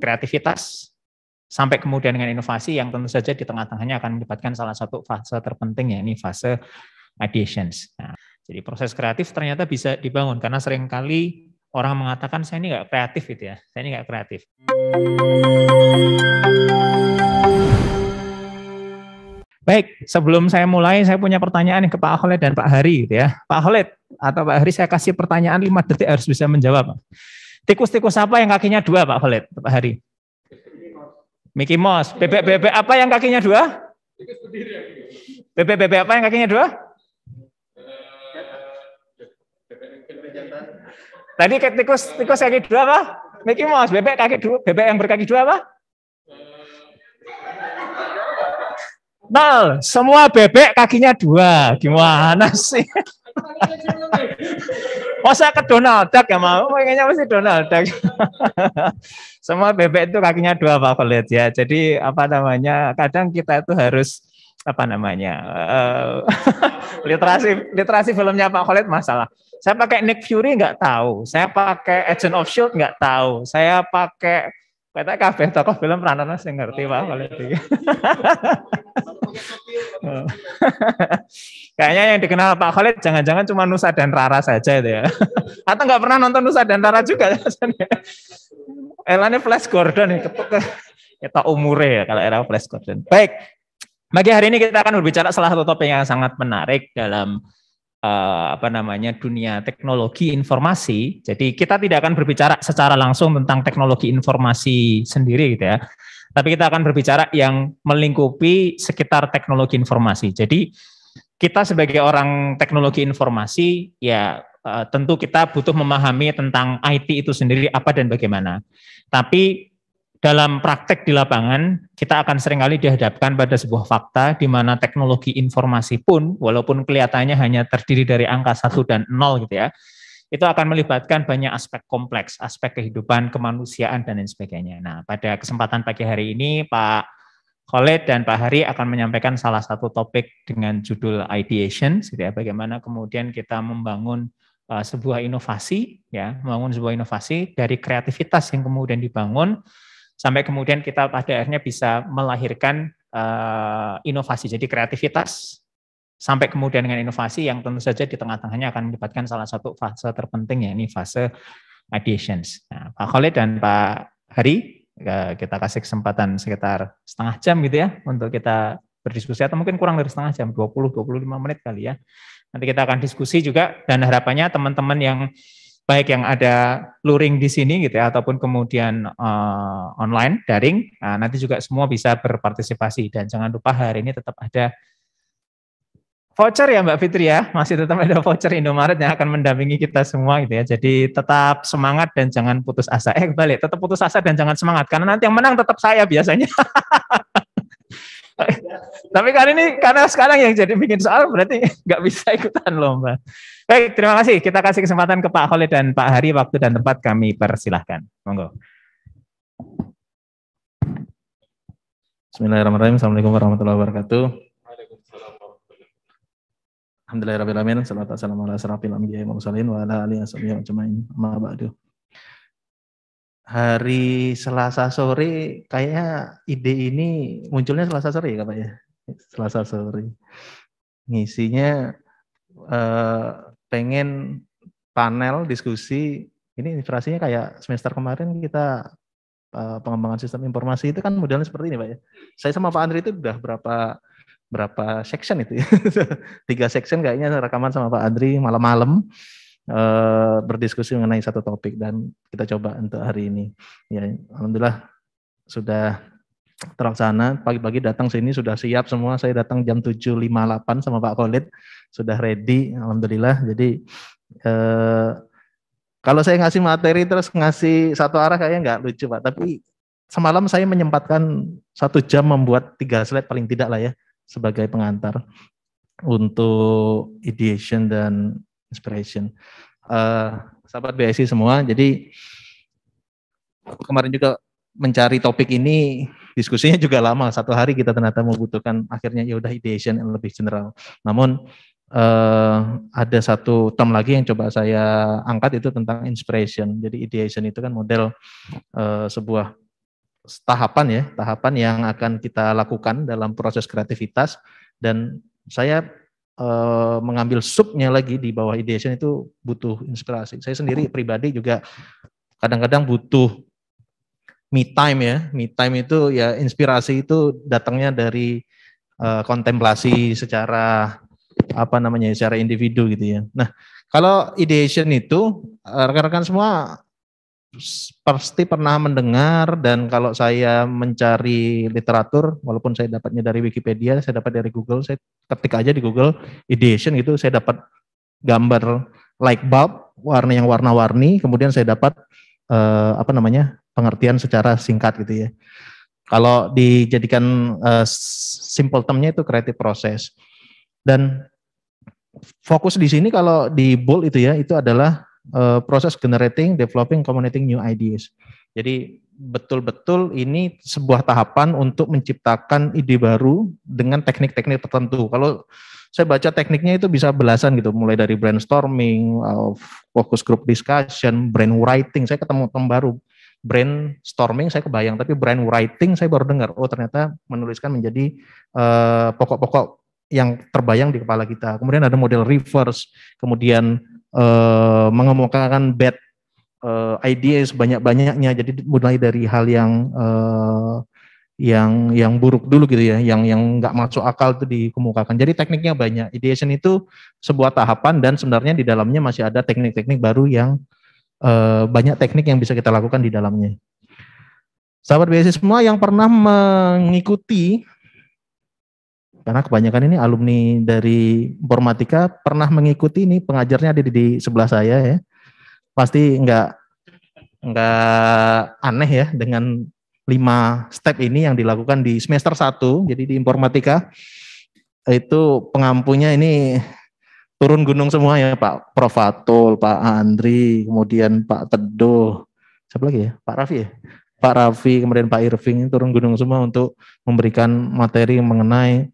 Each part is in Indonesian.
kreativitas sampai kemudian dengan inovasi yang tentu saja di tengah-tengahnya akan melibatkan salah satu fase terpenting, yakni fase ideations. Nah, jadi proses kreatif ternyata bisa dibangun karena seringkali orang mengatakan saya ini nggak kreatif gitu ya, saya ini nggak kreatif. Baik, sebelum saya mulai, saya punya pertanyaan ke Pak Khalid dan Pak Hari gitu ya. Pak Khalid atau Pak Hari, saya kasih pertanyaan 5 detik harus bisa menjawab. Tikus-tikus apa yang kakinya 2, Pak Khalid, Pak Hari? Mickey Mouse. Bebek-bebek apa yang kakinya 2? Bebek-bebek apa yang kakinya 2? Tadi tikus kaki 2 apa? Mickey Mouse. Bebek kaki 2. Bebek yang berkaki 2 apa? Nol. Semua bebek kakinya 2. Gimana sih? Masa ke Donald Duck ya mau? Pengennya mesti Donald Duck. Semua bebek itu kakinya 2, Pak Khalid ya. Jadi apa namanya? Kadang kita itu harus apa namanya? literasi filmnya Pak Khalid masalah. Saya pakai Nick Fury nggak tahu. Saya pakai Agent of Shield nggak tahu. Saya pakai kata kabeh tokoh film peranan sing ngerti Pak Khalid. Kayaknya yang dikenal Pak Khalid jangan-jangan cuma Nusa dan Rara saja itu ya. Atau nggak pernah nonton Nusa dan Rara juga. Elane Flash Gordon ya, kita umure ya kalau era Flash Gordon. Baik, pagi hari ini kita akan berbicara salah satu topik yang sangat menarik dalam apa namanya dunia teknologi informasi. Jadi kita tidak akan berbicara secara langsung tentang teknologi informasi sendiri gitu ya. Tapi kita akan berbicara yang melingkupi sekitar teknologi informasi. Jadi kita sebagai orang teknologi informasi ya tentu kita butuh memahami tentang IT itu sendiri apa dan bagaimana. Tapi dalam praktek di lapangan kita akan seringkali dihadapkan pada sebuah fakta di mana teknologi informasi pun walaupun kelihatannya hanya terdiri dari angka 1 dan 0 gitu ya. Itu akan melibatkan banyak aspek kompleks, aspek kehidupan, kemanusiaan, dan lain sebagainya. Nah, pada kesempatan pagi hari ini, Pak Khalid dan Pak Hari akan menyampaikan salah satu topik dengan judul ideation, ya, bagaimana kemudian kita membangun sebuah inovasi, ya, membangun sebuah inovasi dari kreativitas yang kemudian dibangun, sampai kemudian kita pada akhirnya bisa melahirkan inovasi. Jadi kreativitas, sampai kemudian dengan inovasi yang tentu saja di tengah-tengahnya akan melibatkan salah satu fase terpenting, yakni fase ideations. Nah, Pak Khalid dan Pak Hari, kita kasih kesempatan sekitar setengah jam gitu ya untuk kita berdiskusi, atau mungkin kurang dari setengah jam, 20-25 menit kali ya. Nanti kita akan diskusi juga dan harapannya teman-teman yang baik yang ada luring di sini gitu ya, ataupun kemudian online, daring, nah, nanti juga semua bisa berpartisipasi. Dan jangan lupa hari ini tetap ada voucher ya Mbak Fitri ya, masih tetap ada voucher Indomaret yang akan mendampingi kita semua gitu ya. Jadi tetap semangat dan jangan putus asa. Balik, tetap putus asa dan jangan semangat karena nanti yang menang tetap saya biasanya. Tapi kali ini karena sekarang yang jadi bikin soal berarti nggak bisa ikutan lomba. Baik, terima kasih. Kita kasih kesempatan ke Pak Khalid dan Pak Hari, waktu dan tempat kami persilahkan. Monggo. Bismillahirrahmanirrahim. Assalamualaikum warahmatullahi wabarakatuh. Alhamdulillahirrahmanirrahim. Salatu wassalamu ala asyrafil anbiya'i wal mursalin wa ala alihi washabihi ajmain. Amma ba'du. Hari Selasa sore kayaknya ide ini munculnya Selasa sore ya Pak ya. Selasa sore. Ngisinya pengen panel diskusi. Ini inspirasinya kayak semester kemarin kita pengembangan sistem informasi itu kan modelnya seperti ini Pak ya. Saya sama Pak Andri itu udah berapa section itu ya. 3 section kayaknya rekaman sama Pak Andri malam-malam berdiskusi mengenai satu topik dan kita coba untuk hari ini. Ya, alhamdulillah sudah terlaksana. Pagi-pagi datang sini sudah siap semua. Saya datang jam 7.58 sama Pak Khalid sudah ready. Alhamdulillah. Jadi kalau saya ngasih materi terus ngasih satu arah kayaknya nggak lucu Pak. Tapi semalam saya menyempatkan 1 jam membuat 3 slide paling tidak lah ya sebagai pengantar untuk ideation dan inspiration. Sahabat BSI semua, jadi kemarin juga mencari topik ini, diskusinya juga lama, 1 hari kita ternyata membutuhkan, akhirnya ya udah ideation yang lebih general. Namun ada satu term lagi yang coba saya angkat itu tentang inspiration. Jadi ideation itu kan model sebuah tahapan yang akan kita lakukan dalam proses kreativitas, dan saya mengambil subnya lagi di bawah ideation itu butuh inspirasi. Saya sendiri pribadi juga kadang-kadang butuh me time ya. Me time itu ya, inspirasi itu datangnya dari kontemplasi secara secara individu gitu ya. Nah, kalau ideation itu rekan-rekan semua pasti pernah mendengar, dan kalau saya mencari literatur, walaupun saya dapatnya dari Wikipedia, saya dapat dari Google, saya ketik aja di Google ideation gitu, saya dapat gambar light bulb warna yang warna-warni, kemudian saya dapat pengertian secara singkat gitu ya. Kalau dijadikan simple termnya itu creative process. Dan fokus di sini kalau di bold itu ya, itu adalah proses generating, developing, communicating new ideas. Jadi betul-betul ini sebuah tahapan untuk menciptakan ide baru dengan teknik-teknik tertentu. Kalau saya baca tekniknya itu bisa belasan gitu, mulai dari brainstorming, focus group discussion, brainwriting. Saya ketemu term baru. Brainstorming saya kebayang, tapi brainwriting saya baru dengar. Oh, ternyata menuliskan menjadi pokok-pokok yang terbayang di kepala kita. Kemudian ada model reverse, kemudian mengemukakan bad ideas banyak-banyaknya. Jadi mulai dari hal yang buruk dulu gitu ya, yang nggak masuk akal itu dikemukakan. Jadi tekniknya banyak. Ideation itu sebuah tahapan, dan sebenarnya di dalamnya masih ada teknik-teknik baru yang banyak teknik yang bisa kita lakukan di dalamnya. Sahabat BSI semua yang pernah mengikuti, karena kebanyakan ini alumni dari informatika, pernah mengikuti ini, pengajarnya ada di sebelah saya ya. Pasti nggak aneh ya dengan 5 step ini yang dilakukan di semester 1. Jadi di informatika itu pengampunya ini turun gunung semua ya, Pak Prof Fatul, Pak Andri, kemudian Pak Teduh, siapa lagi ya? Pak Raffi ya? Pak Raffi, kemudian Pak Irving, turun gunung semua untuk memberikan materi mengenai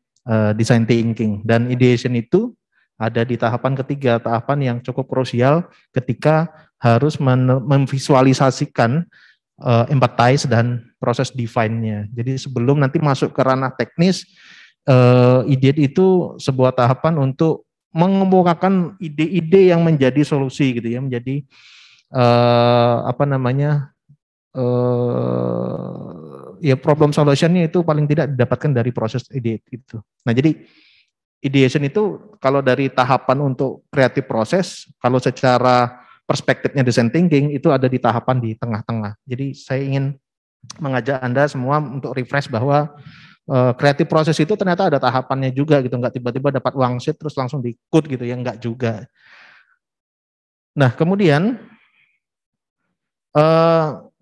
design thinking. Dan ideation itu ada di tahapan ketiga, tahapan yang cukup krusial ketika harus memvisualisasikan empathize dan proses define-nya. Jadi sebelum nanti masuk ke ranah teknis, ide itu sebuah tahapan untuk mengemukakan ide-ide yang menjadi solusi gitu ya, menjadi ya problem solution-nya itu paling tidak didapatkan dari proses ide itu. Nah, jadi ideation itu kalau dari tahapan untuk creative process, kalau secara perspektifnya design thinking itu ada di tahapan di tengah-tengah. Jadi saya ingin mengajak Anda semua untuk refresh bahwa creative process itu ternyata ada tahapannya juga gitu, nggak tiba-tiba dapat wangsit terus langsung diikut gitu ya, nggak juga. Nah, kemudian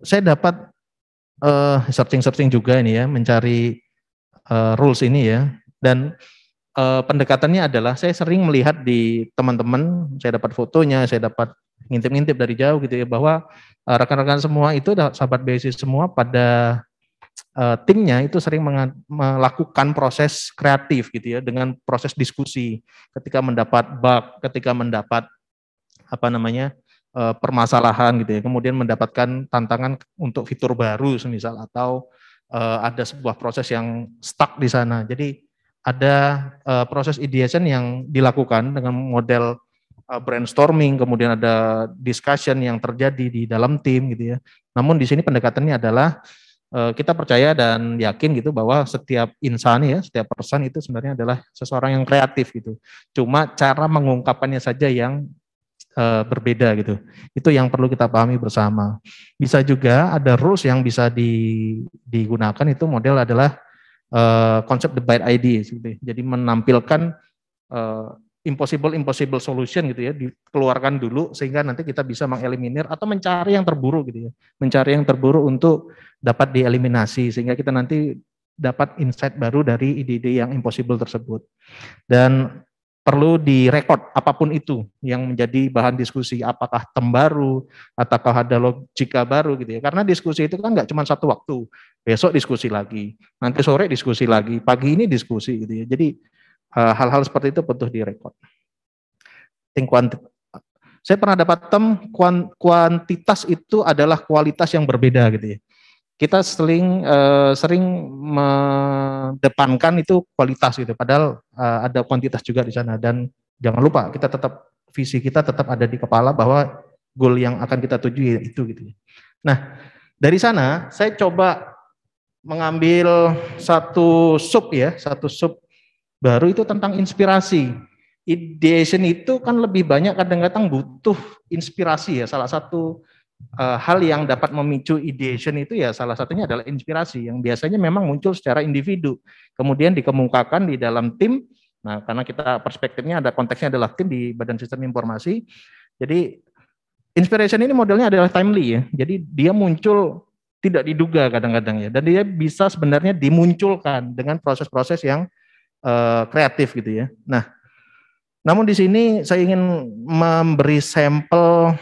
saya dapat searching juga ini ya, mencari rules ini ya, dan pendekatannya adalah saya sering melihat di teman-teman, saya dapat fotonya, saya dapat ngintip-ngintip dari jauh gitu ya, bahwa rekan-rekan semua itu, sahabat BSI semua pada timnya itu sering melakukan proses kreatif gitu ya, dengan proses diskusi ketika mendapat bug, ketika mendapat permasalahan gitu ya, kemudian mendapatkan tantangan untuk fitur baru semisal, atau ada sebuah proses yang stuck di sana. Jadi ada proses ideation yang dilakukan dengan model brainstorming, kemudian ada discussion yang terjadi di dalam tim gitu ya. Namun di sini pendekatannya adalah kita percaya dan yakin gitu bahwa setiap insan ya, setiap person itu sebenarnya adalah seseorang yang kreatif gitu. Cuma cara mengungkapkannya saja yang berbeda gitu. Itu yang perlu kita pahami bersama. Bisa juga ada rules yang bisa digunakan, itu model adalah konsep the bite ideas gitu. Jadi menampilkan impossible solution gitu ya, dikeluarkan dulu sehingga nanti kita bisa mengeliminir atau mencari yang terburuk gitu ya. Mencari yang terburuk untuk dapat dieliminasi sehingga kita nanti dapat insight baru dari ide-ide yang impossible tersebut. Dan perlu direkod apapun itu yang menjadi bahan diskusi, apakah term baru, ataukah ada logika baru gitu ya. Karena diskusi itu kan nggak cuma satu waktu, besok diskusi lagi, nanti sore diskusi lagi, pagi ini diskusi gitu ya. Jadi hal-hal seperti itu butuh direkod. Saya pernah dapat term kuantitas itu adalah kualitas yang berbeda gitu ya. kita sering mendepankan itu kualitas gitu, padahal ada kuantitas juga di sana. Dan jangan lupa kita tetap visi kita tetap ada di kepala bahwa goal yang akan kita tuju itu gitu. Nah, dari sana saya coba mengambil satu sub baru itu tentang inspirasi. Ideation itu kan lebih banyak kadang-kadang butuh inspirasi ya. Salah satu hal yang dapat memicu ideation itu ya salah satunya adalah inspirasi yang biasanya memang muncul secara individu, kemudian dikemukakan di dalam tim. Nah, karena kita perspektifnya ada konteksnya adalah tim di Badan Sistem Informasi, jadi inspiration ini modelnya adalah timely ya, jadi dia muncul tidak diduga kadang-kadang ya, dan dia bisa sebenarnya dimunculkan dengan proses-proses yang kreatif gitu ya. Nah, namun di sini saya ingin memberi sampel.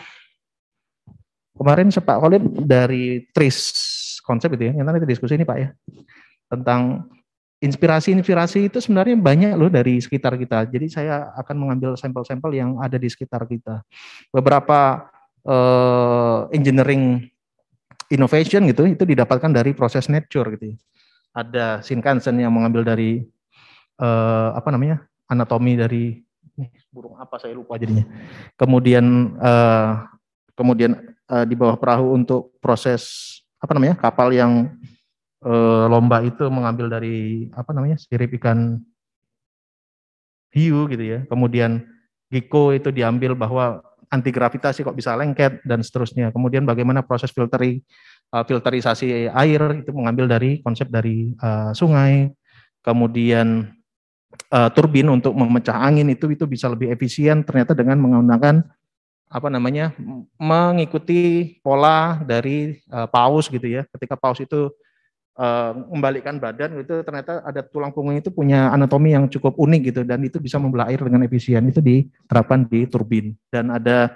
Kemarin Pak Khalid dari TRIS konsep itu ya, yang tadi diskusi ini Pak ya, tentang inspirasi-inspirasi itu sebenarnya banyak loh dari sekitar kita. Jadi saya akan mengambil sampel-sampel yang ada di sekitar kita. Beberapa engineering innovation gitu, itu didapatkan dari proses nature gitu. Ada Shinkansen yang mengambil dari anatomi dari burung apa saya lupa jadinya. Kemudian di bawah perahu untuk proses kapal yang lomba itu mengambil dari sirip ikan hiu gitu ya. Kemudian Giko itu diambil bahwa anti gravitasi kok bisa lengket dan seterusnya. Kemudian bagaimana proses filterisasi air itu mengambil dari konsep dari sungai. Kemudian turbin untuk memecah angin itu bisa lebih efisien ternyata dengan menggunakan mengikuti pola dari paus gitu ya. Ketika paus itu membalikkan badan itu ternyata ada tulang punggung itu punya anatomi yang cukup unik gitu, dan itu bisa membelah air dengan efisien. Itu diterapkan di turbin, dan ada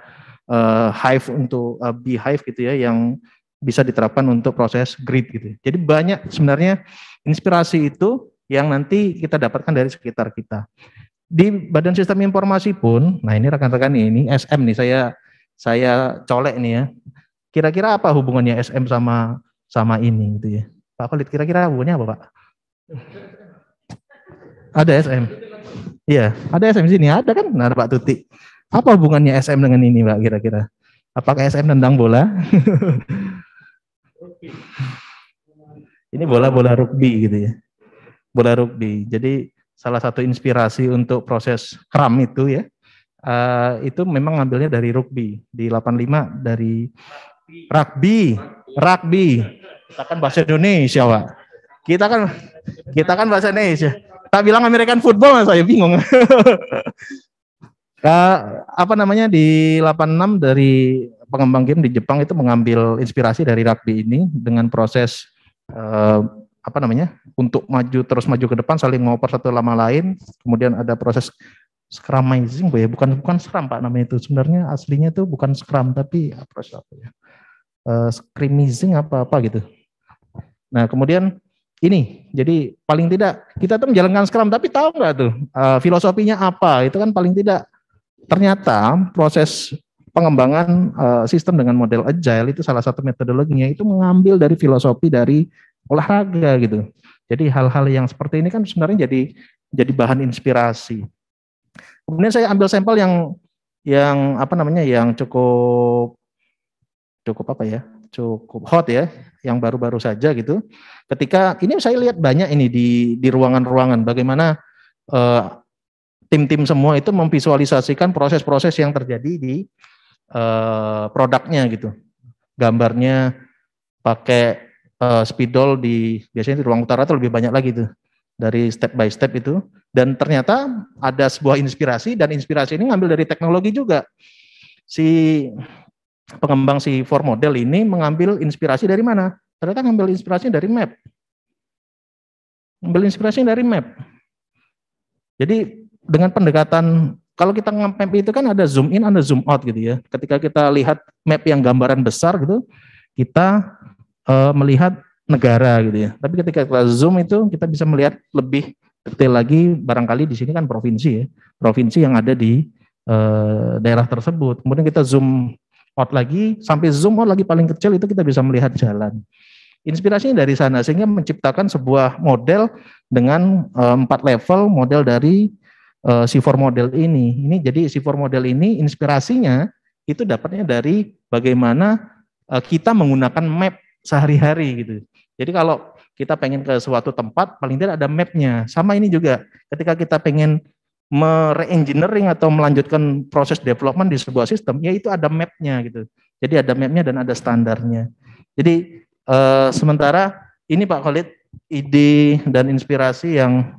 hive untuk beehive gitu ya yang bisa diterapkan untuk proses grid gitu. Jadi banyak sebenarnya inspirasi itu yang nanti kita dapatkan dari sekitar kita. Di Badan Sistem Informasi pun, nah ini rekan-rekan ini SM nih saya colek nih ya. Kira-kira apa hubungannya SM sama ini gitu ya. Pak Khalid, kira-kira hubungannya apa Pak? Ada SM. Iya, ada SM di sini. Ada kan? Nah, Pak Tuti. Apa hubungannya SM dengan ini Pak kira-kira? Apakah SM tendang bola? Ini bola rugby gitu ya. Bola rugby. Jadi salah satu inspirasi untuk proses kram itu ya, itu memang ngambilnya dari rugby. Di 85 dari rugby. Kita kan bahasa Indonesia, Pak. Kita kan bahasa Indonesia. Tak bilang American football, saya bingung. Di 86 dari pengembang game di Jepang itu mengambil inspirasi dari rugby ini dengan proses untuk terus maju ke depan, saling ngoper satu sama lain. Kemudian ada proses scrumizing, ya, bukan scrum Pak namanya itu. Sebenarnya aslinya itu bukan scrum tapi proses apa ya? Scrimmaging apa gitu. Nah, kemudian ini, jadi paling tidak kita tuh menjalankan scrum, tapi tahu nggak tuh filosofinya apa? Itu kan paling tidak ternyata proses pengembangan sistem dengan model agile itu salah satu metodologinya itu mengambil dari filosofi dari olahraga gitu. Jadi hal-hal yang seperti ini kan sebenarnya jadi bahan inspirasi. Kemudian saya ambil sampel yang cukup hot ya, yang baru-baru saja gitu. Ketika ini saya lihat banyak ini di ruangan-ruangan bagaimana tim-tim semua itu memvisualisasikan proses-proses yang terjadi di produknya gitu. Gambarnya pakai spidol biasanya di ruang utara itu lebih banyak lagi tuh, dari step by step itu. Dan ternyata ada sebuah inspirasi, dan inspirasi ini ngambil dari teknologi juga. Si pengembang si 4 model ini mengambil inspirasi dari mana? Ternyata ngambil inspirasinya dari map. Ngambil inspirasinya dari map. Jadi dengan pendekatan, kalau kita nge-map itu kan ada zoom in, ada zoom out gitu ya. Ketika kita lihat map yang gambaran besar gitu, kita melihat negara gitu ya. Tapi ketika kita zoom itu kita bisa melihat lebih detail lagi, barangkali di sini kan provinsi ya. Provinsi yang ada di daerah tersebut. Kemudian kita zoom out lagi, sampai zoom out lagi paling kecil itu kita bisa melihat jalan. Inspirasinya dari sana sehingga menciptakan sebuah model dengan 4 level model dari C4 model ini. Jadi C4 model ini inspirasinya itu dapatnya dari bagaimana kita menggunakan map sehari-hari gitu. Jadi kalau kita pengen ke suatu tempat, paling tidak ada mapnya. Sama ini juga, ketika kita pengen mere-engineering atau melanjutkan proses development di sebuah sistem, ya itu ada mapnya gitu. Jadi ada mapnya dan ada standarnya. Jadi sementara ini Pak Khalid, ide dan inspirasi yang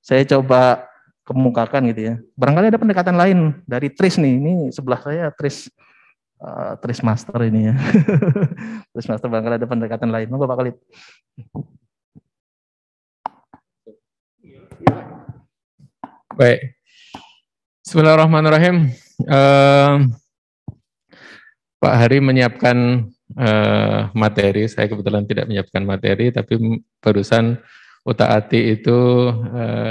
saya coba kemukakan gitu ya. Barangkali ada pendekatan lain dari Tris nih. Ini sebelah saya Tris Master ini ya. Tris Master barangkali ada pendekatan lain. Monggo Pak Khalid. Baik. Bismillahirrahmanirrahim. Pak Hari menyiapkan materi. Saya kebetulan tidak menyiapkan materi, tapi barusan utak-atik itu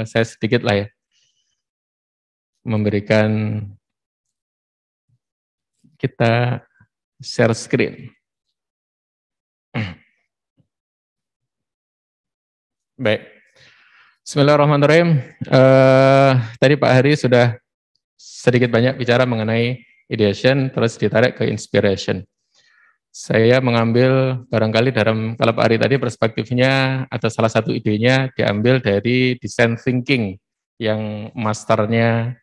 saya sedikit lah ya memberikan kita share screen. Baik. Bismillahirrahmanirrahim. Tadi Pak Hari sudah sedikit banyak bicara mengenai ideation, terus ditarik ke inspiration. Saya mengambil barangkali kalau Pak Hari tadi perspektifnya atau salah satu idenya diambil dari design thinking yang masternya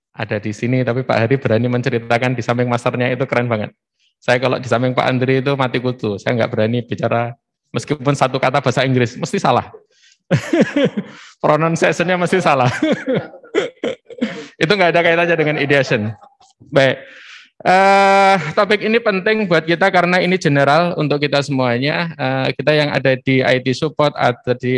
ada di sini, tapi Pak Hari berani menceritakan di samping masternya, itu keren banget. Saya kalau di samping Pak Andri itu mati kutu, saya nggak berani bicara meskipun satu kata bahasa Inggris, mesti salah. Pronunciation-nya mesti salah. Itu nggak ada kaitannya dengan ideation. Baik. Topik ini penting buat kita karena ini general untuk kita semuanya. Kita yang ada di IT support, ada di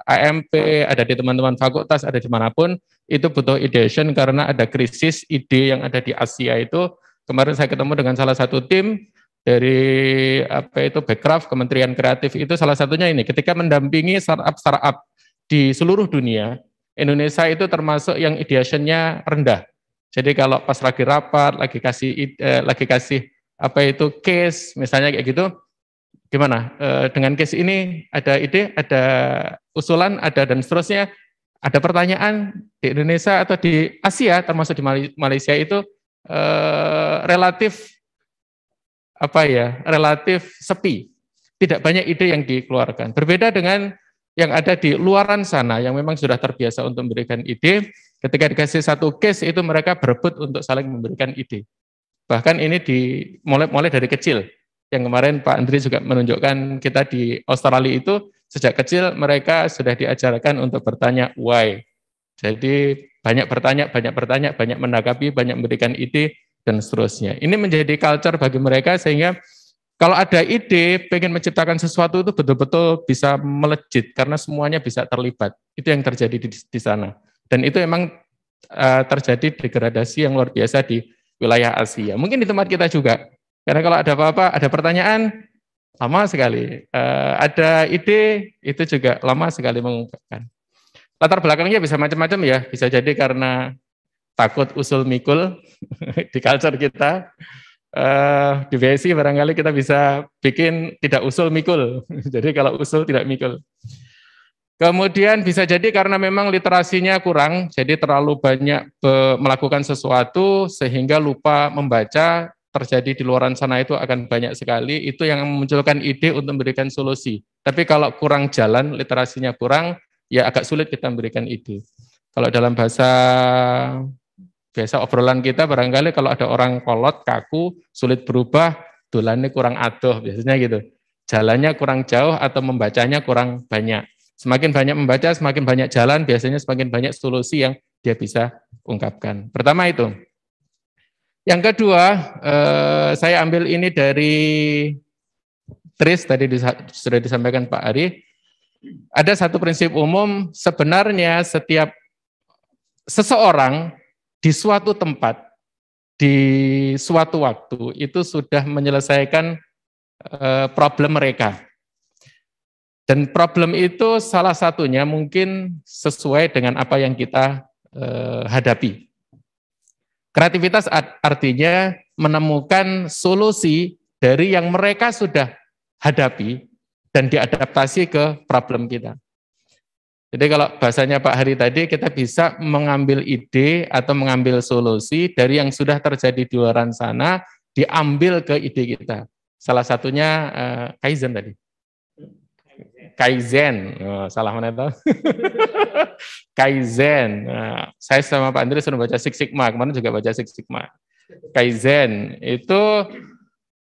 AMP, ada di teman-teman fakultas, ada dimanapun, itu butuh ideation karena ada krisis ide yang ada di Asia itu. Kemarin saya ketemu dengan salah satu tim dari Backcraft, Kementerian Kreatif, itu salah satunya ini. Ketika mendampingi startup di seluruh dunia, Indonesia itu termasuk yang ideation-nya rendah. Jadi kalau pas lagi rapat, lagi kasih case, misalnya kayak gitu, gimana? Dengan case ini ada ide, ada usulan, ada dan seterusnya, ada pertanyaan di Indonesia atau di Asia, termasuk di Malaysia itu relatif sepi. Tidak banyak ide yang dikeluarkan. Berbeda dengan yang ada di luaran sana yang memang sudah terbiasa untuk memberikan ide, ketika dikasih satu case itu mereka berebut untuk saling memberikan ide. Bahkan ini mulai dari kecil. Yang kemarin Pak Andri juga menunjukkan kita di Australia itu sejak kecil mereka sudah diajarkan untuk bertanya why. Jadi banyak bertanya, banyak menanggapi, banyak memberikan ide dan seterusnya. Ini menjadi culture bagi mereka sehingga kalau ada ide, pengen menciptakan sesuatu itu betul-betul bisa melejit karena semuanya bisa terlibat. Itu yang terjadi di sana. Dan itu memang terjadi degradasi yang luar biasa di wilayah Asia. Mungkin di tempat kita juga. Karena kalau ada apa-apa, ada pertanyaan, lama sekali. Ada ide, itu juga lama sekali mengungkapkan. Latar belakangnya bisa macam-macam ya. Bisa jadi karena takut usul mikul di culture kita. Di BSI barangkali kita bisa bikin tidak usul mikul. Jadi kalau usul tidak mikul. Kemudian bisa jadi karena memang literasinya kurang, jadi terlalu banyak melakukan sesuatu sehingga lupa membaca, terjadi di luaran sana itu akan banyak sekali, itu yang memunculkan ide untuk memberikan solusi. Tapi kalau kurang jalan, literasinya kurang, ya agak sulit kita memberikan ide. Kalau dalam biasa obrolan kita barangkali kalau ada orang kolot, kaku, sulit berubah, dolannya kurang adoh, biasanya gitu. Jalannya kurang jauh atau membacanya kurang banyak. Semakin banyak membaca, semakin banyak jalan, biasanya semakin banyak solusi yang dia bisa ungkapkan. Pertama itu. Yang kedua, saya ambil ini dari Tris, tadi sudah disampaikan Pak Ari. Ada satu prinsip umum, sebenarnya setiap seseorang di suatu tempat, di suatu waktu, itu sudah menyelesaikan problem mereka. Dan problem itu salah satunya mungkin sesuai dengan apa yang kita hadapi. Kreativitas artinya menemukan solusi dari yang mereka sudah hadapi, dan diadaptasi ke problem kita. Jadi kalau bahasanya Pak Hari tadi, kita bisa mengambil ide atau mengambil solusi dari yang sudah terjadi di luar sana, diambil ke ide kita. Salah satunya Kaizen tadi. Kaizen, salah mana itu? Kaizen. Saya sama Pak Andri sudah baca Six Sigma, kemarin juga baca Six Sigma. Kaizen itu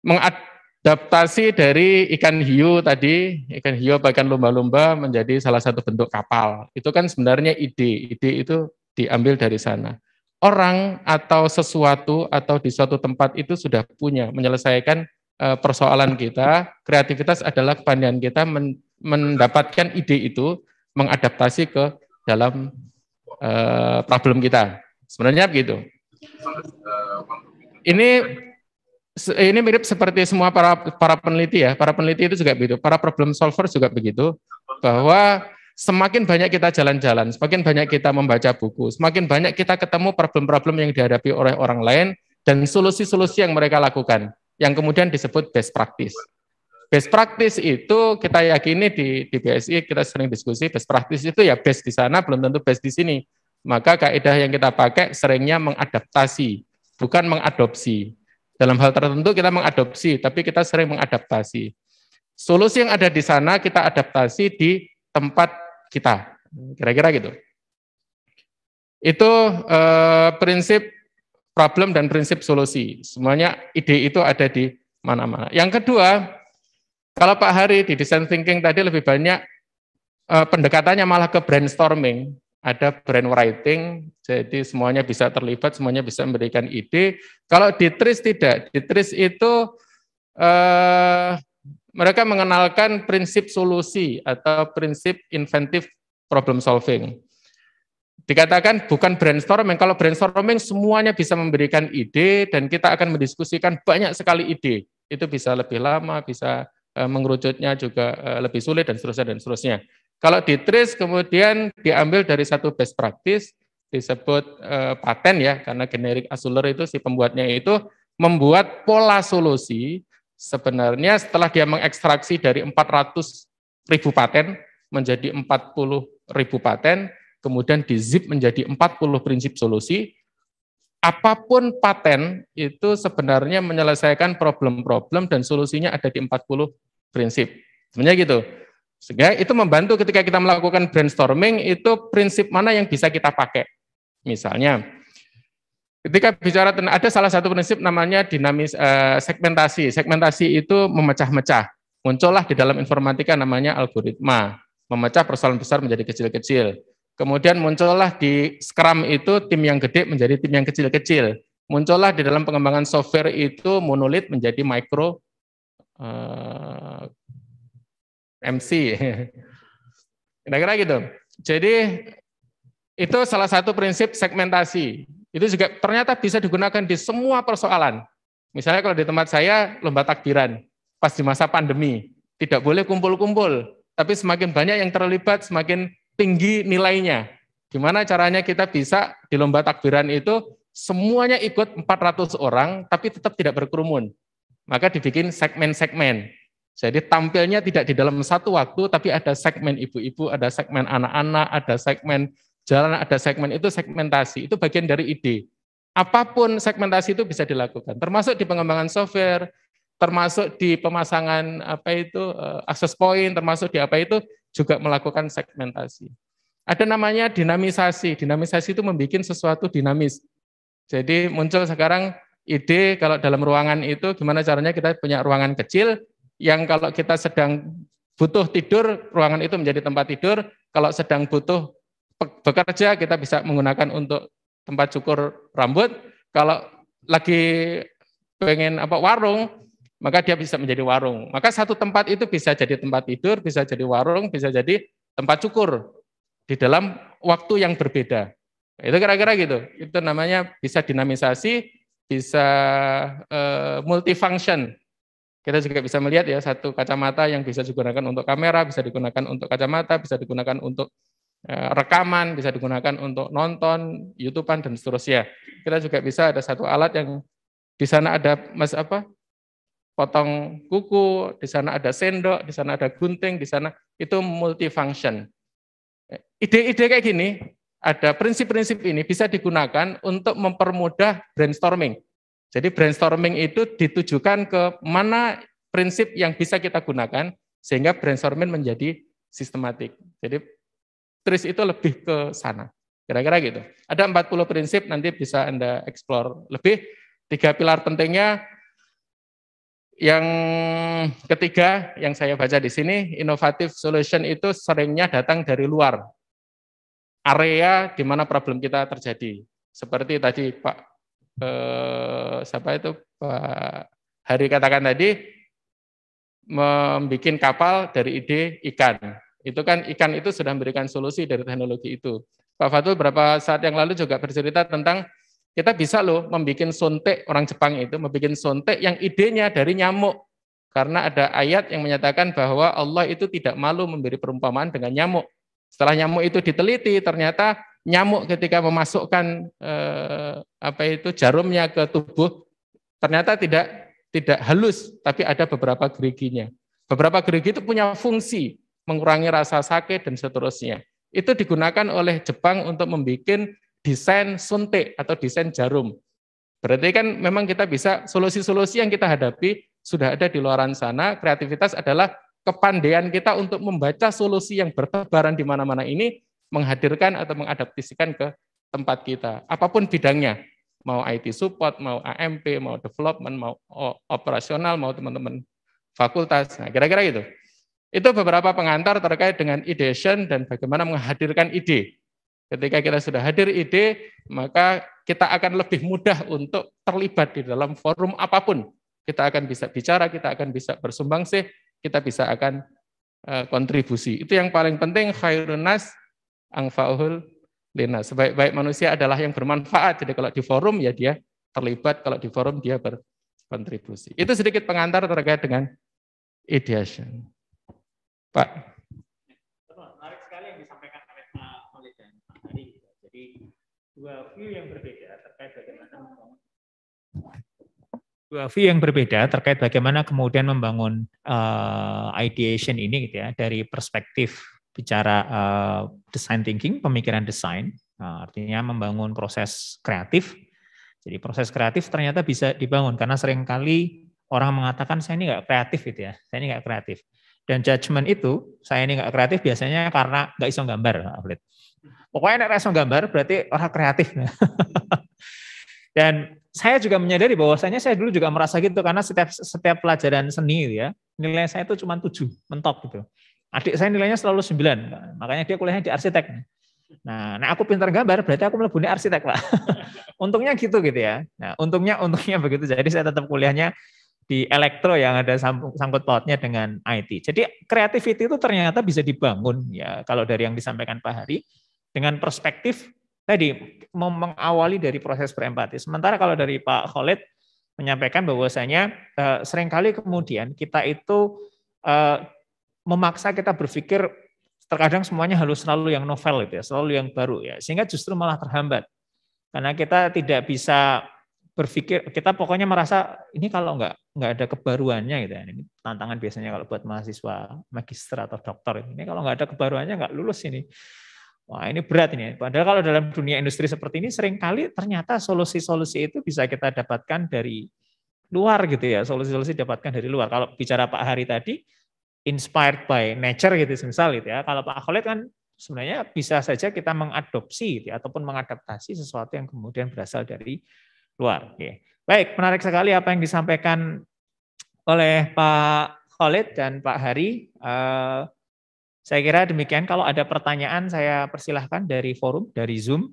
mengadaptasi dari ikan hiu tadi, ikan hiu bahkan lumba-lumba menjadi salah satu bentuk kapal. Itu kan sebenarnya ide itu diambil dari sana. Orang atau sesuatu atau di suatu tempat itu sudah punya menyelesaikan persoalan kita. Kreativitas adalah kepandaian kita mendapatkan ide itu, mengadaptasi ke dalam problem kita. Sebenarnya begitu. Ini mirip seperti semua para peneliti ya. Para peneliti itu juga begitu. Para problem solver juga begitu. Bahwa semakin banyak kita jalan-jalan, semakin banyak kita membaca buku, semakin banyak kita ketemu problem-problem yang dihadapi oleh orang lain dan solusi-solusi yang mereka lakukan, yang kemudian disebut best practice. Best practice itu kita yakini di BSI kita sering diskusi, best practice itu ya best di sana belum tentu best di sini. Maka kaidah yang kita pakai seringnya mengadaptasi, bukan mengadopsi. Dalam hal tertentu kita mengadopsi, tapi kita sering mengadaptasi. Solusi yang ada di sana kita adaptasi di tempat kita. Kira-kira gitu. Itu prinsip problem dan prinsip solusi. Semuanya ide itu ada di mana-mana. Yang kedua, kalau Pak Hari di design thinking tadi lebih banyak pendekatannya malah ke brainstorming. Ada brainwriting, jadi semuanya bisa terlibat, semuanya bisa memberikan ide. Kalau di TRIS tidak. Di TRIS itu mereka mengenalkan prinsip solusi atau prinsip inventive problem solving. Dikatakan bukan brainstorming, kalau brainstorming semuanya bisa memberikan ide dan kita akan mendiskusikan banyak sekali ide. Itu bisa lebih lama, bisa mengerucutnya juga lebih sulit dan seterusnya. Kalau di TRIS kemudian diambil dari satu best practice, disebut paten ya, karena generic assuler itu si pembuatnya itu membuat pola solusi. Sebenarnya setelah dia mengekstraksi dari 400.000 paten menjadi 40.000 paten, kemudian di zip menjadi 40 prinsip solusi, apapun paten itu sebenarnya menyelesaikan problem-problem dan solusinya ada di 40 prinsip. Sebenarnya gitu. Sehingga itu membantu ketika kita melakukan brainstorming, itu prinsip mana yang bisa kita pakai. Misalnya, ketika bicara tentang ada salah satu prinsip namanya dinamis segmentasi. Segmentasi itu memecah-mecah. Muncullah di dalam informatika namanya algoritma, memecah persoalan besar menjadi kecil-kecil. Kemudian muncullah di Scrum itu tim yang gede menjadi tim yang kecil-kecil. Muncullah di dalam pengembangan software itu monolit menjadi micro MC. Kira-kira gitu. Jadi itu salah satu prinsip segmentasi. Itu juga ternyata bisa digunakan di semua persoalan. Misalnya kalau di tempat saya lomba takbiran, pas di masa pandemi, tidak boleh kumpul-kumpul, tapi semakin banyak yang terlibat, semakin tinggi nilainya. Gimana caranya kita bisa di lomba takbiran itu semuanya ikut 400 orang, tapi tetap tidak berkerumun. Maka dibikin segmen-segmen. Jadi tampilnya tidak di dalam satu waktu, tapi ada segmen ibu-ibu, ada segmen anak-anak, ada segmen jalan, ada segmen, itu segmentasi, itu bagian dari ide. Apapun segmentasi itu bisa dilakukan, termasuk di pengembangan software, termasuk di pemasangan access point, termasuk di apa itu juga melakukan segmentasi. Ada namanya dinamisasi. Dinamisasi itu membuat sesuatu dinamis. Jadi muncul sekarang ide kalau dalam ruangan itu gimana caranya kita punya ruangan kecil yang kalau kita sedang butuh tidur, ruangan itu menjadi tempat tidur. Kalau sedang butuh bekerja, kita bisa menggunakan untuk tempat cukur rambut. Kalau lagi pengen warung, maka dia bisa menjadi warung. Maka satu tempat itu bisa jadi tempat tidur, bisa jadi warung, bisa jadi tempat cukur di dalam waktu yang berbeda. Itu kira-kira gitu. Itu namanya bisa dinamisasi, bisa multifunction. Kita juga bisa melihat ya satu kacamata yang bisa digunakan untuk kamera, bisa digunakan untuk kacamata, bisa digunakan untuk rekaman, bisa digunakan untuk nonton, YouTube-an dan seterusnya. Kita juga bisa ada satu alat yang di sana ada potong kuku, di sana ada sendok, di sana ada gunting, di sana itu multifunction. Ide-ide kayak gini, ada prinsip-prinsip ini bisa digunakan untuk mempermudah brainstorming. Jadi brainstorming itu ditujukan ke mana prinsip yang bisa kita gunakan sehingga brainstorming menjadi sistematik. Jadi TRIS itu lebih ke sana. Kira-kira gitu. Ada 40 prinsip, nanti bisa Anda explore lebih. 3 pilar pentingnya. Yang ketiga yang saya baca di sini, innovative solution itu seringnya datang dari luar. Area di mana problem kita terjadi. Seperti tadi Pak siapa itu Pak Hari katakan tadi, membuat kapal dari ide ikan. Itu kan ikan itu sudah memberikan solusi dari teknologi itu. Pak Fatul beberapa saat yang lalu juga bercerita tentang kita bisa loh membuat sontek, orang Jepang itu membuat sontek yang idenya dari nyamuk. Karena ada ayat yang menyatakan bahwa Allah itu tidak malu memberi perumpamaan dengan nyamuk. Setelah nyamuk itu diteliti, ternyata nyamuk ketika memasukkan jarumnya ke tubuh, ternyata tidak halus, tapi ada beberapa geriginya. Beberapa gerigi itu punya fungsi mengurangi rasa sakit dan seterusnya. Itu digunakan oleh Jepang untuk membuat desain suntik atau desain jarum. Berarti kan memang kita bisa, solusi-solusi yang kita hadapi sudah ada di luaran sana. Kreativitas adalah kepandaian kita untuk membaca solusi yang bertebaran di mana-mana ini, menghadirkan atau mengadaptasikan ke tempat kita. Apapun bidangnya, mau IT support, mau AMP, mau development, mau operasional, mau teman-teman fakultas. Nah, kira-kira gitu. Itu beberapa pengantar terkait dengan ideation dan bagaimana menghadirkan ide. Ketika kita sudah hadir ide, maka kita akan lebih mudah untuk terlibat di dalam forum apapun. Kita akan bisa bicara, kita akan bisa bersumbangsi, kita bisa akan kontribusi. Itu yang paling penting, khairun nas anfa'uhul linas. Sebaik-baik manusia adalah yang bermanfaat. Jadi kalau di forum ya dia terlibat, kalau di forum dia berkontribusi. Itu sedikit pengantar terkait dengan ideation. Pak. Menarik sekali yang disampaikan oleh Pak Khalid dan Pak Hari. Jadi dua view yang berbeda terkait bagaimana kemudian membangun ideation ini gitu ya, dari perspektif bicara design thinking, pemikiran desain, artinya membangun proses kreatif. Jadi proses kreatif ternyata bisa dibangun karena seringkali orang mengatakan saya ini nggak kreatif gitu ya, saya ini nggak kreatif. Dan judgement itu, saya ini nggak kreatif biasanya karena nggak iso gambar. Pokoknya nggak iso gambar berarti orang kreatif. Dan saya juga menyadari bahwasanya saya dulu juga merasa gitu karena setiap pelajaran seni ya, nilai saya itu cuma 7, mentok gitu. Adik saya nilainya selalu 9, makanya dia kuliahnya di arsitek. Nah aku pintar gambar berarti aku melebuni arsitek, Pak. Untungnya gitu ya. Nah, untungnya begitu. Jadi saya tetap kuliahnya di elektro yang ada sangkut pautnya dengan IT. Jadi creativity itu ternyata bisa dibangun ya kalau dari yang disampaikan Pak Hari dengan perspektif tadi mengawali dari proses berempati. Sementara kalau dari Pak Khalid menyampaikan bahwasanya seringkali kemudian kita itu memaksa kita berpikir terkadang semuanya harus selalu yang novel gitu ya, selalu yang baru ya, sehingga justru malah terhambat. Karena kita tidak bisa berpikir, kita pokoknya merasa ini kalau nggak ada kebaruannya gitu ya. Ini tantangan biasanya kalau buat mahasiswa magister atau doktor ini kalau nggak ada kebaruannya nggak lulus ini. Wah ini berat ini. Padahal kalau dalam dunia industri seperti ini seringkali ternyata solusi-solusi itu bisa kita dapatkan dari luar gitu ya. Solusi-solusi didapatkan dari luar. Kalau bicara Pak Hari tadi, inspired by nature gitu misal gitu ya. Kalau Pak Khalid kan sebenarnya bisa saja kita mengadopsi gitu ya, ataupun mengadaptasi sesuatu yang kemudian berasal dari luar. Oke. Baik, menarik sekali apa yang disampaikan oleh Pak Khalid dan Pak Hari. Saya kira demikian. Kalau ada pertanyaan saya persilahkan dari forum, dari Zoom,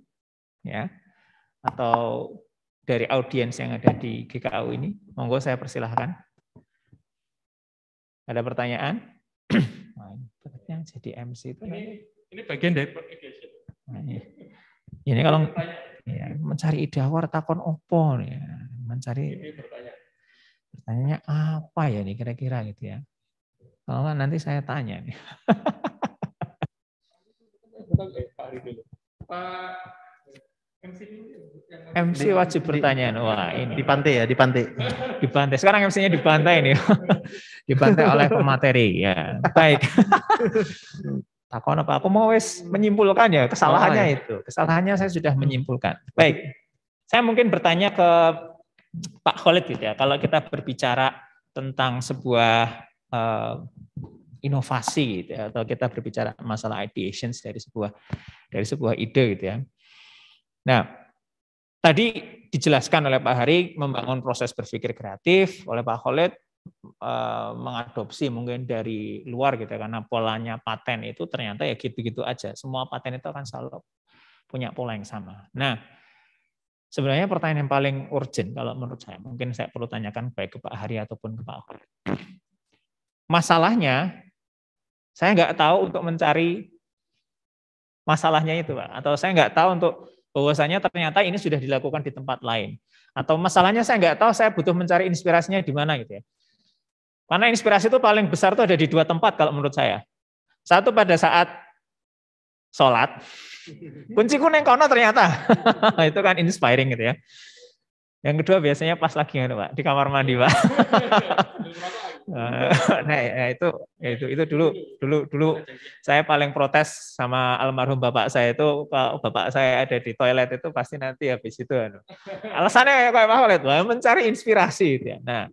ya, atau dari audiens yang ada di GKAU ini. Monggo saya persilahkan. Ada pertanyaan? Nah, jadi MC itu ini bagian dari education. Nah, ini kalau ya, mencari ide awal takon opo ya, mencari pertanyaannya apa ya nih kira-kira gitu ya. Kalau nggak nanti saya tanya nih. Pak MC wajib pertanyaan. Wah, ini Dipantai ya, dipantai. dibantai. Sekarang MC-nya dibantai nih. Dibantai oleh pemateri ya. Baik. Takon apa? Aku mau menyimpulkan ya kesalahannya itu. Kesalahannya saya sudah menyimpulkan. Baik. Saya mungkin bertanya ke Pak Khalid gitu ya. Kalau kita berbicara tentang sebuah inovasi gitu ya, atau kita berbicara masalah ideations dari sebuah ide gitu ya. Nah, tadi dijelaskan oleh Pak Hari membangun proses berpikir kreatif, oleh Pak Khalid mengadopsi mungkin dari luar gitu ya, karena polanya paten itu ternyata ya gitu-gitu aja. Semua paten itu akan selalu punya pola yang sama. Nah, sebenarnya pertanyaan yang paling urgent kalau menurut saya, mungkin saya perlu tanyakan baik ke Pak Hari ataupun ke Pak Khalid. Masalahnya, saya nggak tahu untuk mencari masalahnya itu, Pak. Atau saya nggak tahu untuk bahwasanya ternyata ini sudah dilakukan di tempat lain. Atau masalahnya saya nggak tahu, saya butuh mencari inspirasinya di mana gitu ya. Karena inspirasi itu paling besar itu ada di dua tempat kalau menurut saya. Satu pada saat sholat, kunci kuning kono ternyata. Itu kan inspiring gitu ya. Yang kedua biasanya pas lagi Pak, di kamar mandi, Pak. Nah, itu dulu saya paling protes sama almarhum bapak saya itu, kalau bapak saya ada di toilet itu pasti nanti habis itu alasannya kayak Pak Khalid, mencari inspirasi gitu ya. Nah,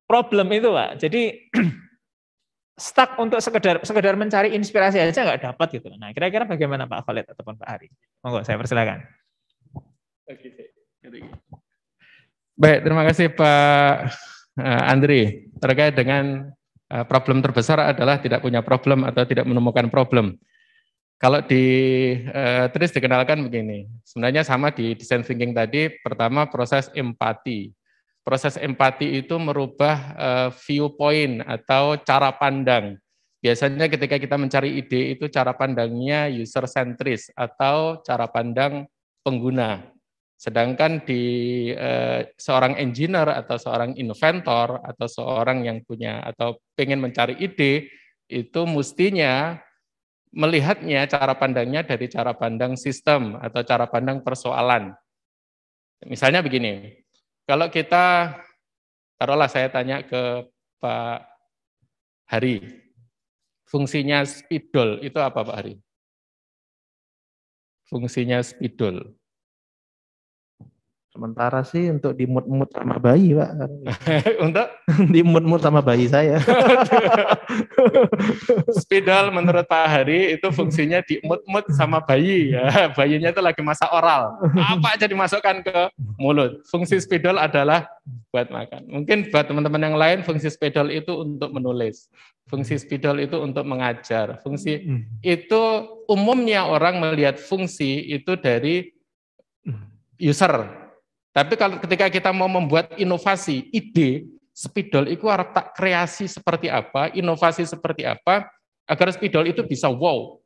problem itu, Pak. Jadi stuck untuk sekedar mencari inspirasi aja nggak dapat gitu. Nah, kira-kira bagaimana Pak Khalid ataupun Pak Hari? Monggo saya persilakan. Baik, terima kasih Pak Andri. Terkait dengan problem terbesar adalah tidak punya problem atau tidak menemukan problem. Kalau di TRIS dikenalkan begini, sebenarnya sama di design thinking tadi. Pertama, proses empati. Proses empati itu merubah viewpoint atau cara pandang. Biasanya ketika kita mencari ide itu cara pandangnya user centris atau cara pandang pengguna. Sedangkan di seorang engineer atau seorang inventor atau seorang yang punya atau pengen mencari ide, itu mestinya melihatnya cara pandangnya dari cara pandang sistem atau cara pandang persoalan. Misalnya begini, kalau kita, taruhlah saya tanya ke Pak Hari, fungsinya spidol itu apa Pak Hari? Fungsinya spidol. Sementara sih untuk dimut-mut sama bayi, Pak. Untuk dimut-mut sama bayi saya. Spidol menurut Pak Hari itu fungsinya dimut-mut sama bayi. Ya, bayinya itu lagi masak oral. Apa aja dimasukkan ke mulut. Fungsi spidol adalah buat makan. Mungkin buat teman-teman yang lain fungsi spidol itu untuk menulis. Fungsi spidol itu untuk mengajar. Fungsi itu umumnya orang melihat fungsi itu dari user. Tapi kalau ketika kita mau membuat inovasi, ide, spidol itu harus tak kreasi seperti apa, inovasi seperti apa, agar spidol itu bisa wow.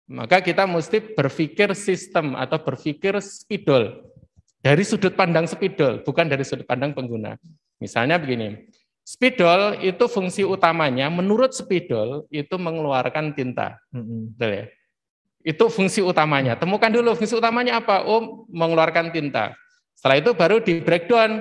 Maka kita mesti berpikir sistem atau berpikir spidol. Dari sudut pandang spidol, bukan dari sudut pandang pengguna. Misalnya begini, spidol itu fungsi utamanya, menurut spidol, itu mengeluarkan tinta. Betul ya? Itu fungsi utamanya. Temukan dulu fungsi utamanya apa? Oh, mengeluarkan tinta. Setelah itu baru di breakdown,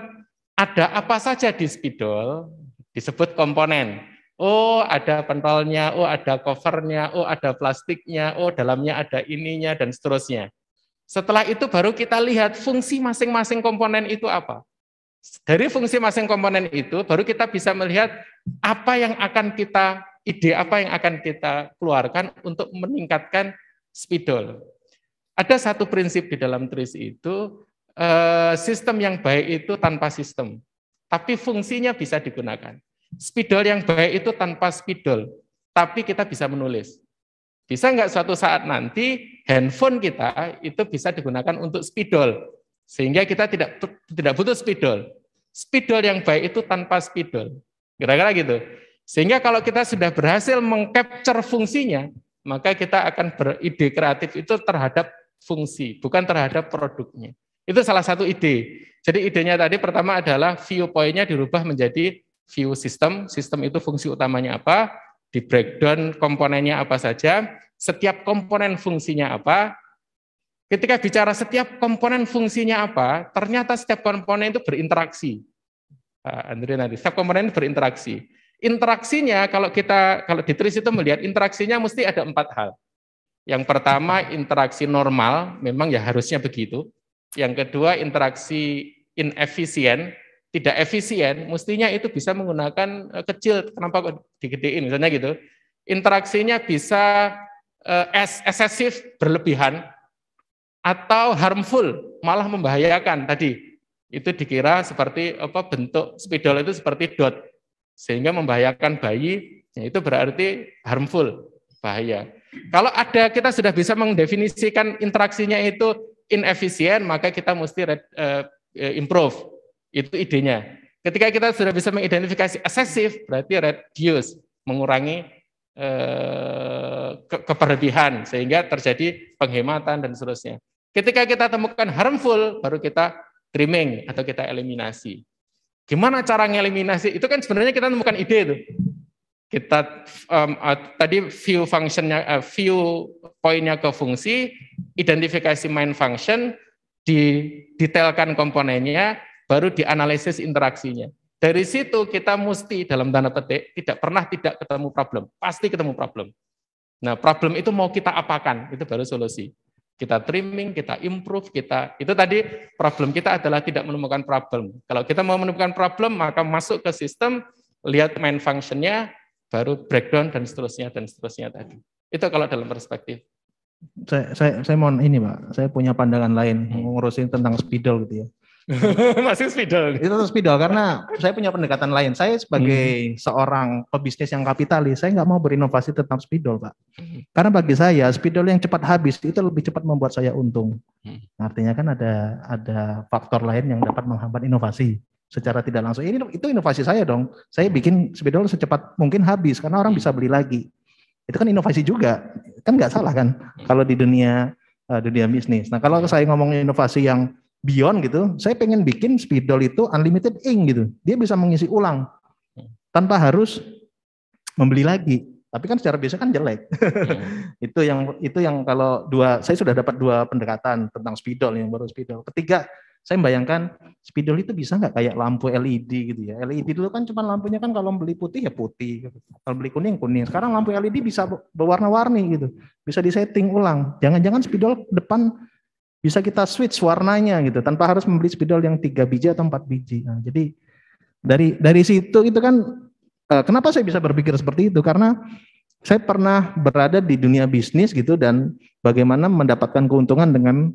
ada apa saja di spidol, disebut komponen. Oh, ada pentolnya, oh ada covernya, oh ada plastiknya, oh dalamnya ada ininya, dan seterusnya. Setelah itu baru kita lihat fungsi masing-masing komponen itu apa. Dari fungsi masing komponen itu, baru kita bisa melihat apa yang akan kita, ide apa yang akan kita keluarkan untuk meningkatkan spidol. Ada satu prinsip di dalam TRIS itu, sistem yang baik itu tanpa sistem, tapi fungsinya bisa digunakan. Spidol yang baik itu tanpa spidol, tapi kita bisa menulis. Bisa nggak suatu saat nanti handphone kita itu bisa digunakan untuk spidol, sehingga kita tidak butuh spidol. Spidol yang baik itu tanpa spidol, kira-kira gitu. Sehingga kalau kita sudah berhasil mengcapture fungsinya, maka kita akan beride kreatif itu terhadap fungsi, bukan terhadap produknya. Itu salah satu ide. Jadi idenya tadi pertama adalah viewpoint-nya dirubah menjadi view system. Sistem itu fungsi utamanya apa, di breakdown komponennya apa saja, setiap komponen fungsinya apa, Ketika bicara setiap komponen fungsinya apa, ternyata setiap komponen itu berinteraksi. Andre nanti, setiap komponen itu berinteraksi. Interaksinya kalau di TRIS itu melihat interaksinya mesti ada 4 hal. Yang pertama interaksi normal, memang ya harusnya begitu. Yang kedua interaksi inefisien, tidak efisien, mestinya itu bisa menggunakan kecil, kenapa kok digedein misalnya gitu. Interaksinya bisa eksesif, berlebihan, atau harmful, malah membahayakan tadi. Itu dikira seperti bentuk spidol itu seperti dot, sehingga membahayakan bayi, ya itu berarti harmful, bahaya. Kalau kita sudah bisa mendefinisikan interaksinya itu inefisien, maka kita mesti improve. Itu idenya. Ketika kita sudah bisa mengidentifikasi excessive, berarti reduce, mengurangi keberlebihan, sehingga terjadi penghematan dan seterusnya. Ketika kita temukan harmful, baru kita trimming atau kita eliminasi. Gimana cara ngeliminasi? Itu kan sebenarnya kita temukan ide itu. Kita tadi view poinnya ke fungsi, identifikasi main function, didetailkan komponennya, baru dianalisis interaksinya. Dari situ kita mesti dalam tanda petik tidak pernah tidak ketemu problem, pasti ketemu problem. Nah, problem itu mau kita apakan, itu baru solusi. Kita trimming, kita improve, itu tadi problem kita adalah tidak menemukan problem. Kalau kita mau menemukan problem, maka masuk ke sistem, lihat main function-nya, baru breakdown dan seterusnya tadi. Itu kalau dalam perspektif. Saya mau ini Pak, saya punya pandangan lain ngurusin tentang spidol gitu ya. Masih spidol. Itu tetap spidol karena saya punya pendekatan lain. Saya sebagai seorang pebisnis yang kapitalis, saya nggak mau berinovasi tentang spidol Pak. Karena bagi saya spidol yang cepat habis itu lebih cepat membuat saya untung. Artinya kan ada faktor lain yang dapat menghambat inovasi secara tidak langsung. Itu inovasi saya dong. Saya bikin spidol secepat mungkin habis karena orang bisa beli lagi. Itu kan inovasi juga. Kan nggak salah kan kalau di dunia bisnis. Nah, kalau saya ngomong inovasi yang beyond gitu, saya pengen bikin spidol itu unlimited ink gitu. Dia bisa mengisi ulang tanpa harus membeli lagi. Tapi kan secara biasa kan jelek. Itu yang kalau saya sudah dapat 2 pendekatan tentang spidol yang baru spidol. Ketiga, saya membayangkan spidol itu bisa nggak kayak lampu LED gitu ya. LED dulu kan cuma lampunya kan kalau beli putih ya putih, kalau beli kuning kuning. Sekarang lampu LED bisa berwarna-warni gitu, bisa disetting ulang. Jangan-jangan spidol depan bisa kita switch warnanya gitu, tanpa harus membeli spidol yang 3 biji atau 4 biji. Nah, jadi dari situ itu kan kenapa saya bisa berpikir seperti itu? Karena saya pernah berada di dunia bisnis gitu dan bagaimana mendapatkan keuntungan dengan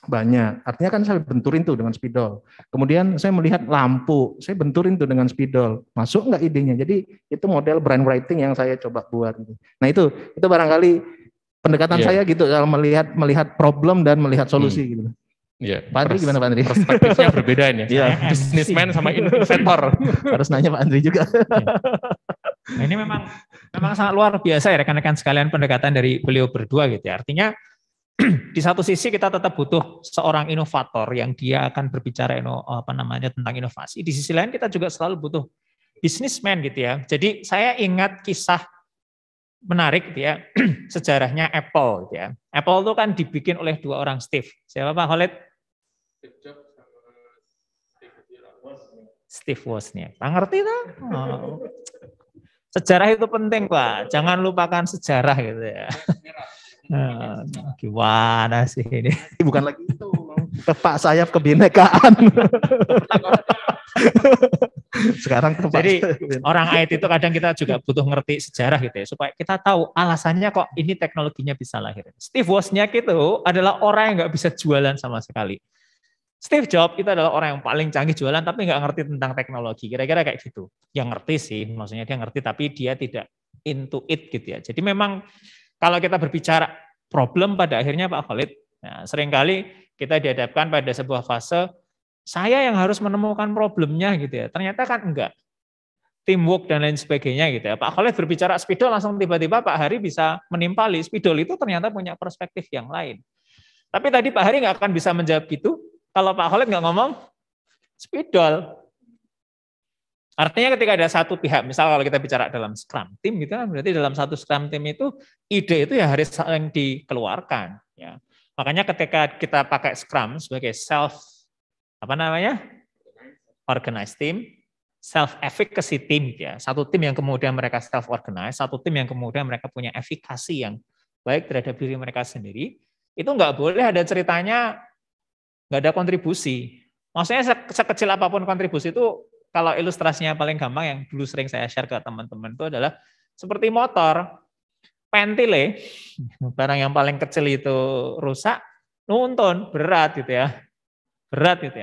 banyak. Artinya kan saya benturin tuh dengan spidol. Kemudian saya melihat lampu, saya benturin tuh dengan spidol. Masuk nggak idenya? Jadi itu model brand writing yang saya coba buat. Gitu. Nah itu barangkali pendekatan saya gitu dalam melihat problem dan melihat solusi gitu. Iya. Pak Andri gimana Pak Andri? Perspektifnya berbeda ini. Ya. Businessman sama inventor. Harus nanya Pak Andri juga. Nah, ini memang sangat luar biasa ya rekan-rekan sekalian pendekatan dari beliau berdua gitu ya. Artinya di satu sisi kita tetap butuh seorang inovator yang dia akan berbicara tentang inovasi. Di sisi lain kita juga selalu butuh businessman gitu ya. Jadi saya ingat kisah menarik gitu ya, sejarahnya Apple gitu ya. Apple itu kan dibikin oleh 2 orang Steve. Siapa Pak Khalid? Steve Wozniak. Pak ngerti tuh? Oh. Sejarah itu penting Pak. Jangan lupakan sejarah gitu ya. Gimana sih ini? Bukan lagi itu. Tepak sayap kebinekaan. Sekarang jadi orang IT itu kadang kita juga butuh ngerti sejarah gitu ya, supaya kita tahu alasannya kok ini teknologinya bisa lahir. Steve Wozniak itu adalah orang yang nggak bisa jualan sama sekali. Steve Jobs itu adalah orang yang paling canggih jualan tapi nggak ngerti tentang teknologi. Kira-kira kayak gitu. Yang ngerti sih, maksudnya dia ngerti tapi dia tidak into it gitu ya. Jadi memang kalau kita berbicara problem pada akhirnya Pak Khalid, nah, seringkali kita dihadapkan pada sebuah fase saya yang harus menemukan problemnya gitu ya. Ternyata kan enggak. Teamwork dan lain sebagainya gitu ya. Pak Khalid berbicara spidol langsung tiba-tiba Pak Hari bisa menimpali. Spidol itu ternyata punya perspektif yang lain. Tapi tadi Pak Hari nggak akan bisa menjawab gitu kalau Pak Khalid nggak ngomong spidol. Artinya ketika ada satu pihak, misal kalau kita bicara dalam Scrum Team gitu kan, berarti dalam satu Scrum Team itu ide itu ya harus saling dikeluarkan. Ya. Makanya ketika kita pakai Scrum sebagai organized team, self-efficacy team, ya, satu tim yang kemudian mereka self-organized, satu tim yang kemudian mereka punya efikasi yang baik terhadap diri mereka sendiri, itu nggak boleh ada ceritanya nggak ada kontribusi. Maksudnya sekecil apapun kontribusi itu, kalau ilustrasinya paling gampang yang dulu sering saya share ke teman-teman itu adalah seperti motor, pentile, barang yang paling kecil itu rusak, nuntun berat gitu ya,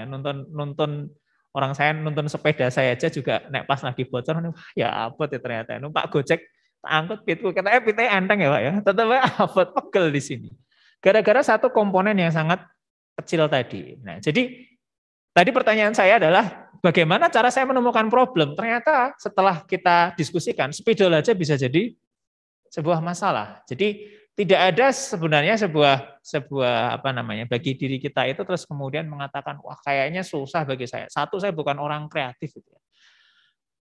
nuntun orang saya nuntun sepeda saya aja juga nek pas lagi bocor, ya abot ya ternyata, Pak Gojek angkut pitku, katanya pitnya enteng ya Pak ya, tetap abot pegel di sini, gara-gara satu komponen yang sangat kecil tadi. Nah jadi tadi pertanyaan saya adalah bagaimana cara saya menemukan problem? Ternyata setelah kita diskusikan, spidol aja bisa jadi sebuah masalah. Jadi tidak ada sebenarnya sebuah bagi diri kita itu terus kemudian mengatakan wah kayaknya susah bagi saya. Satu, saya bukan orang kreatif gitu ya.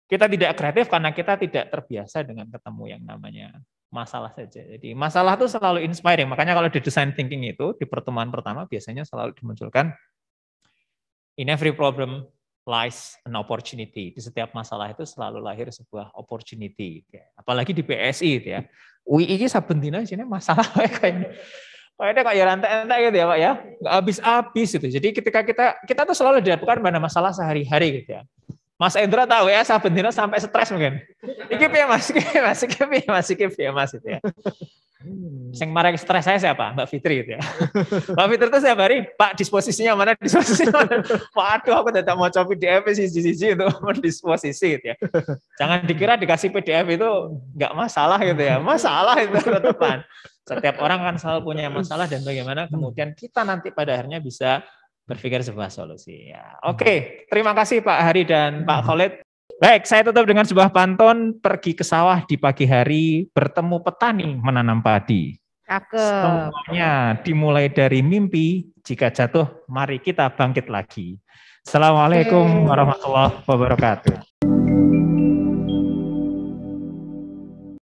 Kita tidak kreatif karena kita tidak terbiasa dengan ketemu yang namanya masalah saja. Jadi masalah itu selalu inspiring. Makanya kalau di design thinking itu di pertemuan pertama biasanya selalu dimunculkan in every problem lies an opportunity. Di setiap masalah itu selalu lahir sebuah opportunity. Apalagi di PSI gitu ya. UI ini saben dina sini masalah kayaknya kayak rantai-rantai gitu ya Pak ya. Nggak habis-habis gitu. Jadi ketika kita tuh selalu dihadapkan pada masalah sehari-hari gitu ya. Mas Endra tahu ya saben dina sampai stres mungkin. Iki piye Mas? Iki piye Mas itu ya. Yang marah stres saya siapa? Mbak Fitri gitu ya. Mbak Fitri itu setiap hari, Pak disposisinya mana? Waduh, aku tidak mau coba PDF sisi untuk mendisposisi gitu ya. Jangan dikira dikasih PDF itu nggak masalah gitu ya. Masalah itu teman. Setiap orang kan selalu punya masalah dan bagaimana kemudian kita nanti pada akhirnya bisa berpikir sebuah solusi. Ya. Oke, terima kasih Pak Hari dan Pak Khalid. Baik, saya tutup dengan sebuah pantun, pergi ke sawah di pagi hari, bertemu petani menanam padi. Semuanya dimulai dari mimpi, jika jatuh mari kita bangkit lagi. Assalamualaikum warahmatullahi wabarakatuh.